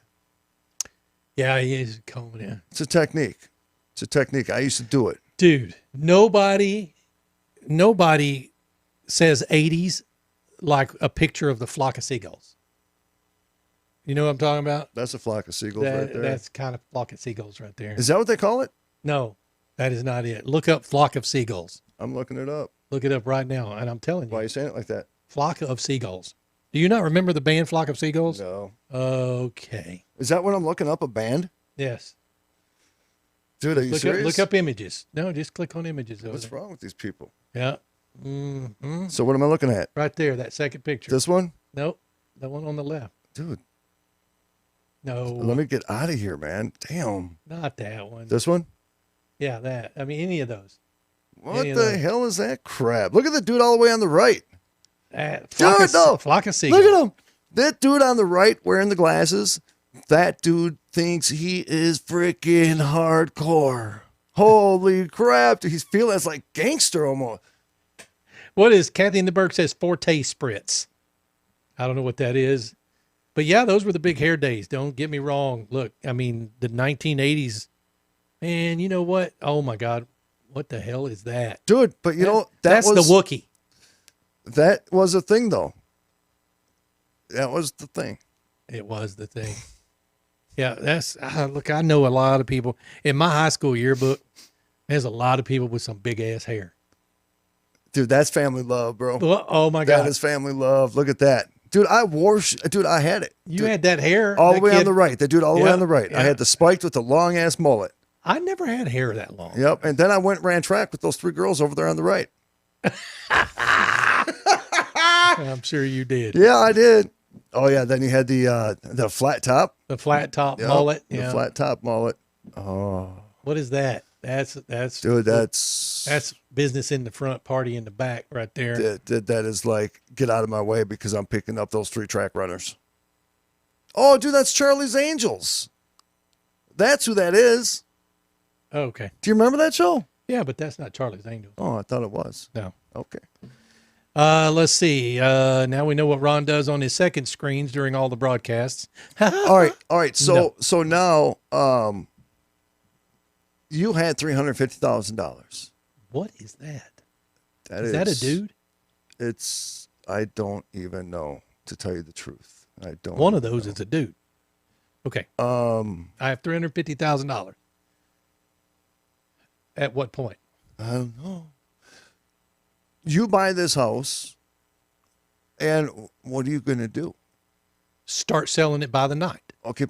Yeah, he is combing in. It's a technique. It's a technique. I used to do it. Dude, nobody says 80s like a picture of the flock of seagulls. You know what I'm talking about? That's a flock of seagulls right there. That's kind of flock of seagulls right there. Is that what they call it? No, that is not it. Look up flock of seagulls. I'm looking it up. Look it up right now, and I'm telling you. Why are you saying it like that? Flock of seagulls. Do you not remember the band Flock of Seagulls? No. Okay. Is that what I'm looking up, a band? Yes. Dude, are you serious? Look up images. No, just click on images. What's wrong with these people? Yeah. Mm-hmm. So what am I looking at? Right there, that second picture. This one? Nope. The one on the left. Dude. No. Let me get out of here, man. Damn. Not that one. This one? Yeah, that. I mean, any of those. What the hell is that crap? Look at the dude all the way on the right. Flock of seagulls. Look at him. That dude on the right wearing the glasses, that dude thinks he is freaking hardcore. Holy crap. He's feeling it's like gangster almost. What is, Kathy in the Burke says Forte Spritz. I don't know what that is. But yeah, those were the big hair days. Don't get me wrong. Look, I mean, the 1980s And you know what? Oh my God. What the hell is that? Dude, but you know, that's the Wookiee. That was a thing, though. That was the thing. It was the thing. Yeah, that's look. I know a lot of people in my high school yearbook. There's a lot of people with some big ass hair. Dude, that's family love, bro. Oh my God, that is family love. Look at that, dude. Dude, I had it. You dude, had that hair all that the way kid, on the right. That dude all the way Yeah, on the right. yeah. I had the spiked with the long ass mullet. I never had hair that long. Yep, and then I went and ran track with those 3 girls over there on the right. I'm sure you did. Yeah, I did. Oh yeah, then you had the flat top. The flat top Yep, mullet. The Yeah. flat top mullet. Oh, What is that? That's dude, that's business in the front, party in the back, right there. that is like, get out of my way because I'm picking up those 3 track runners. Oh, dude, that's Charlie's Angels. That's who that is. Oh, okay. Do you remember that show? Yeah, but that's not Charlie's Angels. Oh, I thought it was. No. Okay. Let's see. Now we know what Ron does on his second screens during all the broadcasts. All right. So now, you had $350,000. What is that? Is that a dude? I don't even know, to tell you the truth. I don't. One of those is a dude. Okay. I have $350,000. At what point? I don't know. You buy this house, and what are you going to do? Start selling it by the night. Okay.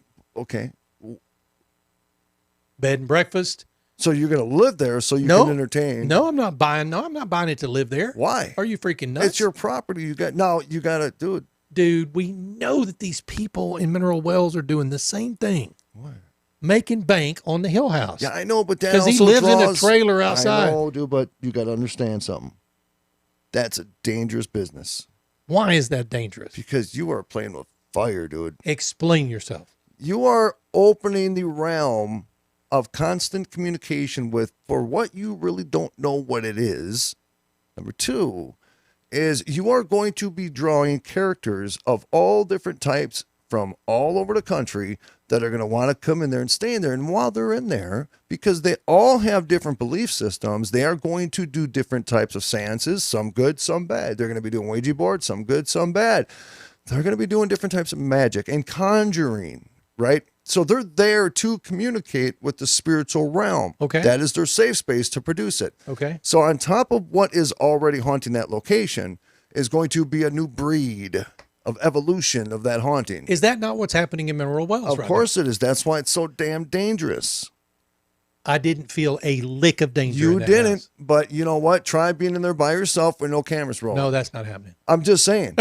Bed and breakfast. So you're going to live there so you can entertain. No, I'm not buying. No, I'm not buying it to live there. Why? Are you freaking nuts? It's your property. You got to do it. Dude, we know that these people in Mineral Wells are doing the same thing. What? Making bank on the Hill House. Yeah, I know, but that because he also lives in a draws- trailer outside. I know, dude, but you got to understand something. That's a dangerous business Why is that dangerous? because you are playing with fire, dude. Explain yourself. You are opening the realm of constant communication with for what you really don't know what it is. Number 2 is you are going to be drawing characters of all different types from all over the country that are going to want to come in there and stay in there. And while they're in there, because they all have different belief systems, they are going to do different types of seances, some good, some bad. They're going to be doing Ouija boards, some good, some bad. They're going to be doing different types of magic and conjuring, right? So they're there to communicate with the spiritual realm. Okay. That is their safe space to produce it. Okay. So on top of what is already haunting that location is going to be a new breed of evolution of that haunting. Is that not what's happening in Mineral Wells? Of course it is. That's why it's so damn dangerous. I didn't feel a lick of danger. You in that didn't, house. but you know what? Try being in there by yourself with no cameras rolling. No, that's not happening. I'm just saying.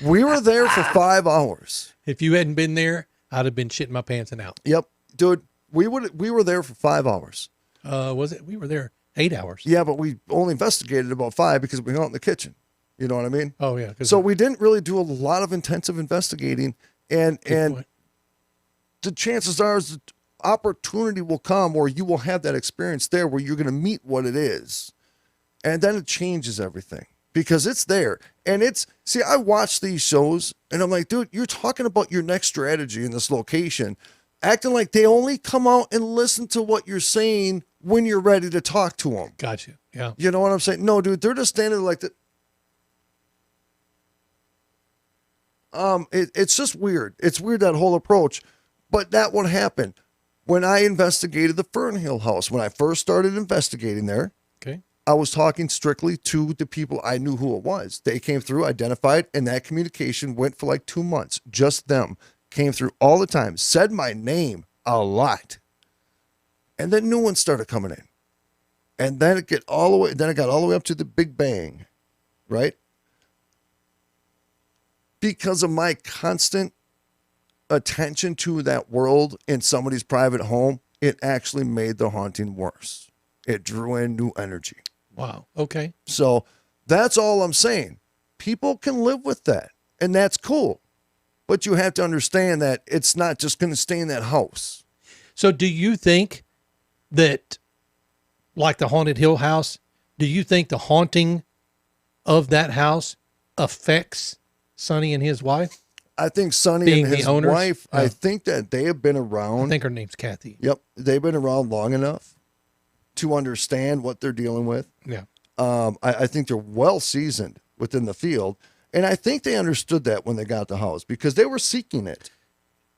We were there for 5 hours. If you hadn't been there, I'd have been shitting my pants and out. Yep. Dude, we were there for 5 hours. Was it? We were there 8 hours. Yeah, but we only investigated about 5 because we hung out in the kitchen. You know what I mean? Oh yeah. So we didn't really do a lot of intensive investigating, and point. the chances are is the opportunity will come where you will have that experience there where you're going to meet what it is, and then it changes everything because it's there. And I watch these shows and I'm like, dude, you're talking about your next strategy in this location, acting like they only come out and listen to what you're saying when you're ready to talk to them. Got you. Yeah. You know what I'm saying? No, dude, they're just standing like that. It's just weird. It's weird, that whole approach, but that would happen when I investigated the Fernhill house. When I first started investigating there, Okay. I was talking strictly to the people I knew who it was. They came through, identified, and that communication went for like 2 months. Just them came through all the time, said my name a lot. And then new ones started coming in. And then it got all the way up to the Big Bang, right? Because of my constant attention to that world in somebody's private home, it actually made the haunting worse. It drew in new energy. Wow. Okay. So that's all I'm saying. People can live with that, and that's cool. But you have to understand that it's not just going to stay in that house. So do you think that, like the Haunted Hill House, do you think the haunting of that house affects Sonny and his wife? I think Sonny Being and the his owners? wife, Yeah. I think that they have been I around. think her name's Kathy. Yep. They've been around long enough to understand what they're dealing with. Yeah. I think they're well seasoned within the field. And I think they understood that when they got the house because they were seeking it.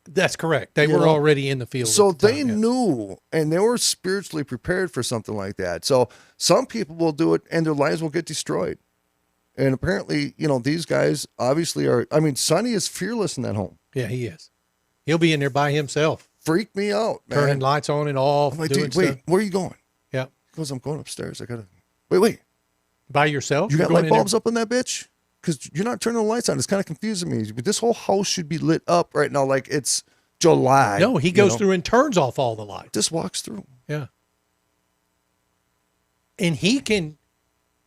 That's correct. They You were know, already in the field. So at the they time, yeah. knew and they were spiritually prepared for something like that. So some people will do it and their lives will get destroyed. And apparently, these guys obviously are. I mean, Sonny is fearless in that home. Yeah, he is. He'll be in there by himself, Freaked me out, man. turning lights on and off. I'm like, doing dude, wait, stuff. where are you going? Yeah. Because I'm going upstairs. I gotta wait. By yourself? You You're got going light in there- bulbs up on that bitch? Because you're not turning the lights on. It's kind of confusing me. But this whole house should be lit up right now, like it's July. No, he goes through and turns off all the lights. Just walks through. Yeah. And he can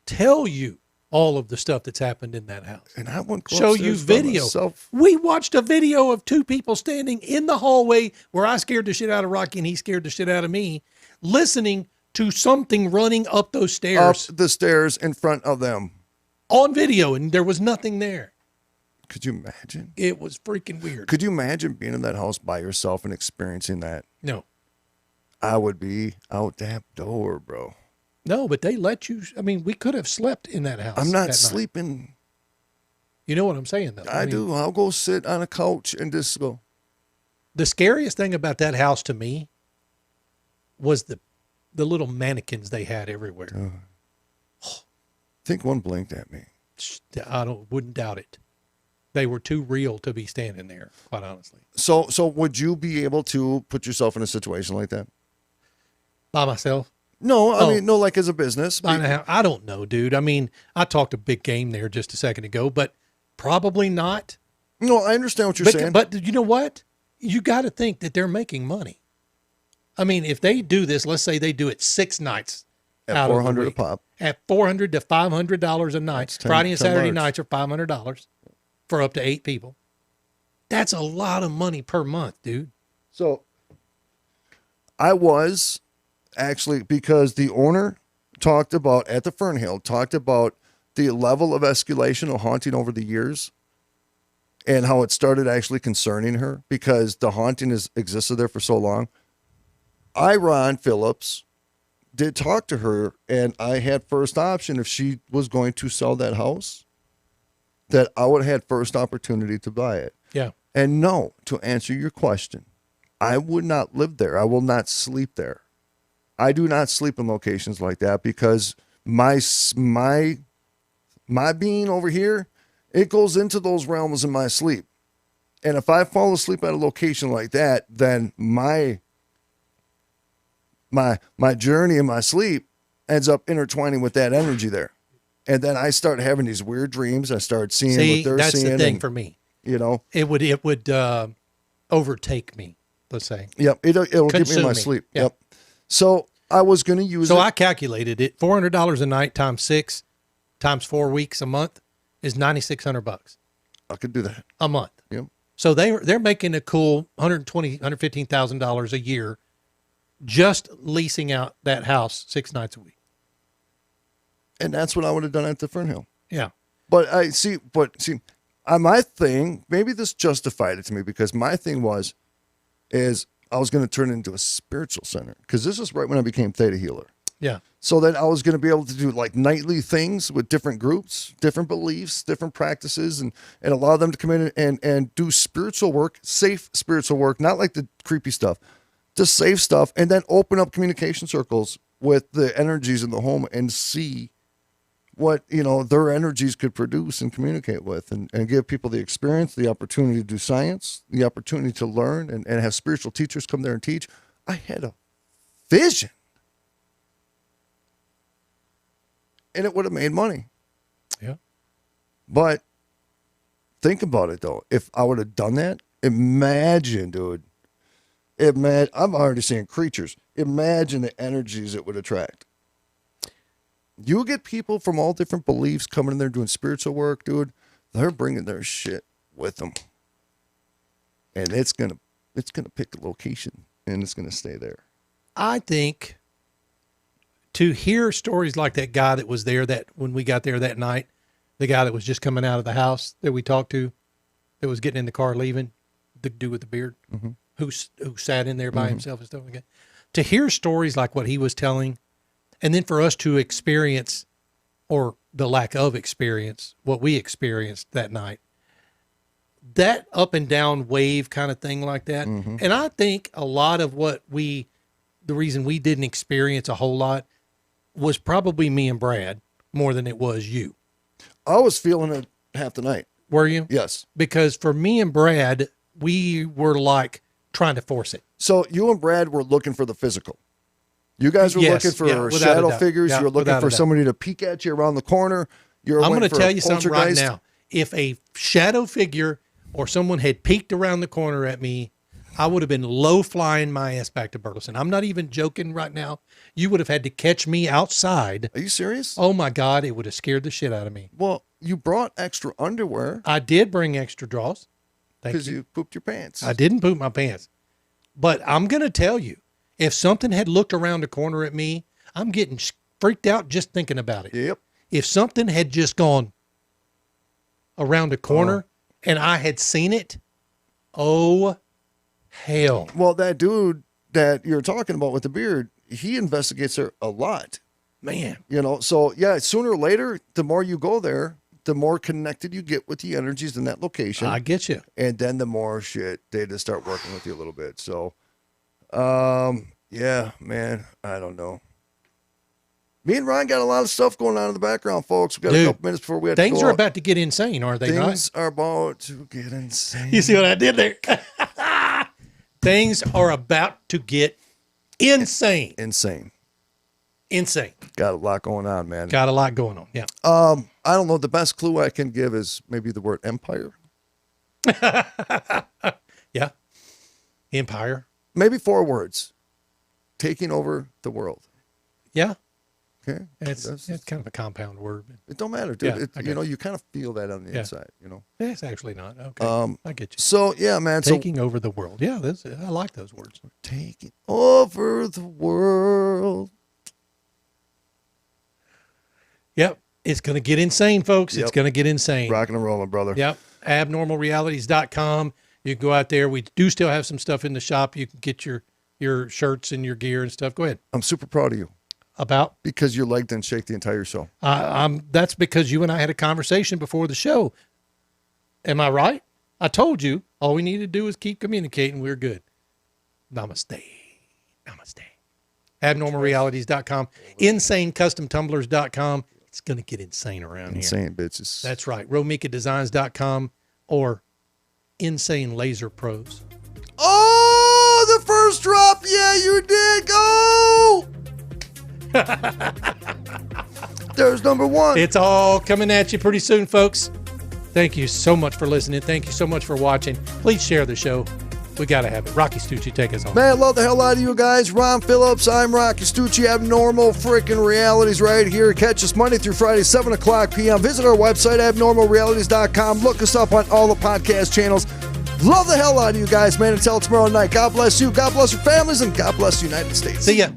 tell you all of the stuff that's happened in that house. And I wouldn't go Show you upstairs by video. myself. We watched a video of two people standing in the hallway where I scared the shit out of Rocky and he scared the shit out of me, listening to something running up those stairs Up the stairs in front of them. on video, and there was nothing there. Could you imagine? It was freaking weird. Could you imagine being in that house by yourself and experiencing that? No. I would be out that door, bro. No, but they let you. I mean, we could have slept in that house. I'm that not night. sleeping. You know what I'm saying, though? I mean, do. I'll go sit on a couch and just go. The scariest thing about that house to me was the little mannequins they had everywhere. I think one blinked at me. Wouldn't doubt it. They were too real to be standing there, quite honestly. So would you be able to put yourself in a situation like that? By myself? No, I Oh. mean, no, like as a business. By now, I don't know, dude. I mean, I talked a big game there just a second ago, but probably not. No, I understand what you're saying. But you know what? You got to think that they're making money. I mean, if they do this, let's say they do it 6 nights At out of the $400 a week, pop. at $400 to $500 a night. That's 10 Friday and Saturday $10. nights are $500 for up to 8 people. That's a lot of money per month, dude. So I was actually, because the owner talked about at the Fernhill, talked about the level of escalation of haunting over the years and how it started actually concerning her because the haunting has existed there for so long. Ron Phillips did talk to her, and I had first option if she was going to sell that house, that I would have had first opportunity to buy it. Yeah. And no, to answer your question, I would not live there. I will not sleep there. I do not sleep in locations like that because my being over here, it goes into those realms in my sleep. And if I fall asleep at a location like that, then my journey in my sleep ends up intertwining with that energy there. And then I start having these weird dreams. I start seeing what they're that's seeing. the thing and, for me. you know, It would overtake me, let's say. yep, it'll get me in Consume my me. sleep. Yeah. Yep. So I was going to use So it. I calculated it. $400 a night times 6 times 4 weeks a month is $9,600 I could do that. a month. Yep. So they're making a cool $115,000 a year just leasing out that house 6 nights a week. And that's what I would have done at the Fernhill. Yeah. But my thing, maybe this justified it to me because my thing is I was going to turn it into a spiritual center because this is right when I became Theta Healer. Yeah. So that I was going to be able to do like nightly things with different groups, different beliefs, different practices, and allow them to come in and do spiritual work, safe spiritual work, not like the creepy stuff, just safe stuff, and then open up communication circles with the energies in the home and see what, their energies could produce and communicate with and give people the experience, the opportunity to do science, the opportunity to learn and have spiritual teachers come there and teach. I had a vision. And it would have made money. Yeah. But think about it, though. If I would have done that, imagine, dude. I'm already seeing creatures. Imagine the energies it would attract. You get people from all different beliefs coming in there doing spiritual work, dude. They're bringing their shit with them. And it's gonna pick a location, and it's going to stay there. I think to hear stories like that guy that was there that when we got there that night, the guy that was just coming out of the house that we talked to, that was getting in the car leaving, the dude with the beard, who sat in there by himself and stuff like that. To hear stories like what he was telling, and then for us to experience, or the lack of experience, what we experienced that night, that up and down wave kind of thing like that. And I think a lot of the reason we didn't experience a whole lot was probably me and Brad more than it was you. I was feeling it half the night. Were you? Yes. Because for me and Brad, we were like trying to force it. So you and Brad were looking for the physical. You guys were Yes, looking for yeah, without a shadow doubt. figures. Yeah, you were looking without for a doubt. somebody to peek at you around the corner. I'm going to tell you something something right now. If a shadow figure or someone had peeked around the corner at me, I would have been low flying my ass back to Burleson. I'm not even joking right now. You would have had to catch me outside. Are you serious? Oh my God, it would have scared the shit out of me. Well, you brought extra underwear I did bring extra draws. Thank because you. you pooped your pants. I didn't poop my pants. But I'm going to tell you, if something had looked around the corner at me, I'm getting freaked out just thinking about it. Yep. If something had just gone around the corner and I had seen it, oh, hell. Well, that dude that you're talking about with the beard, he investigates there a lot. Man. So yeah, sooner or later, the more you go there, the more connected you get with the energies in that location. I get you. And then the more shit, they just start working with you a little bit. So, yeah, man, I don't know. Me and Ryan got a lot of stuff going on in the background, folks. We got a couple minutes before we have to go. Things are about to get insane, aren't they? Things are about to get insane. You see what I did there? Things are about to get insane. Insane. Got a lot going on, man. Got a lot going on. Yeah. I don't know. The best clue I can give is maybe the word empire. Yeah. Empire. Maybe 4 words. Taking over the world. Yeah. Okay. It's kind of a compound word. It don't matter, dude. Yeah, You kind of feel that on the inside, It's actually not. Okay. I get you. So, yeah, man. Taking over the world. Yeah, I like those words. Taking over the world. Yep. It's going to get insane, folks. Yep. It's going to get insane. Rocking and rolling, brother. Yep. Abnormalrealities.com. You can go out there. We do still have some stuff in the shop. You can get your shirts and your gear and stuff. Go ahead. I'm super proud of you. About? Because your leg didn't shake the entire show. That's because you and I had a conversation before the show. Am I right? I told you all we need to do is keep communicating. We're good. Namaste. Abnormalrealities.com. InsaneCustomTumblers.com. It's going to get insane around Insane here. bitches. That's right. RomikaDesigns.com or Insane Laser Pros. Oh, the first drop. Yeah, you did. Go. There's number 1. It's all coming at you pretty soon, folks. Thank you so much for listening. Thank you so much for watching. Please share the show. We got to have it. Rocky Stucci, take us home. Man, love the hell out of you guys. Ron Phillips, I'm Rocky Stucci. Abnormal freaking realities right here. Catch us Monday through Friday, 7 o'clock p.m. Visit our website, abnormalrealities.com. Look us up on all the podcast channels. Love the hell out of you guys, man. Until tomorrow night. God bless you. God bless your families. And God bless the United States. See ya.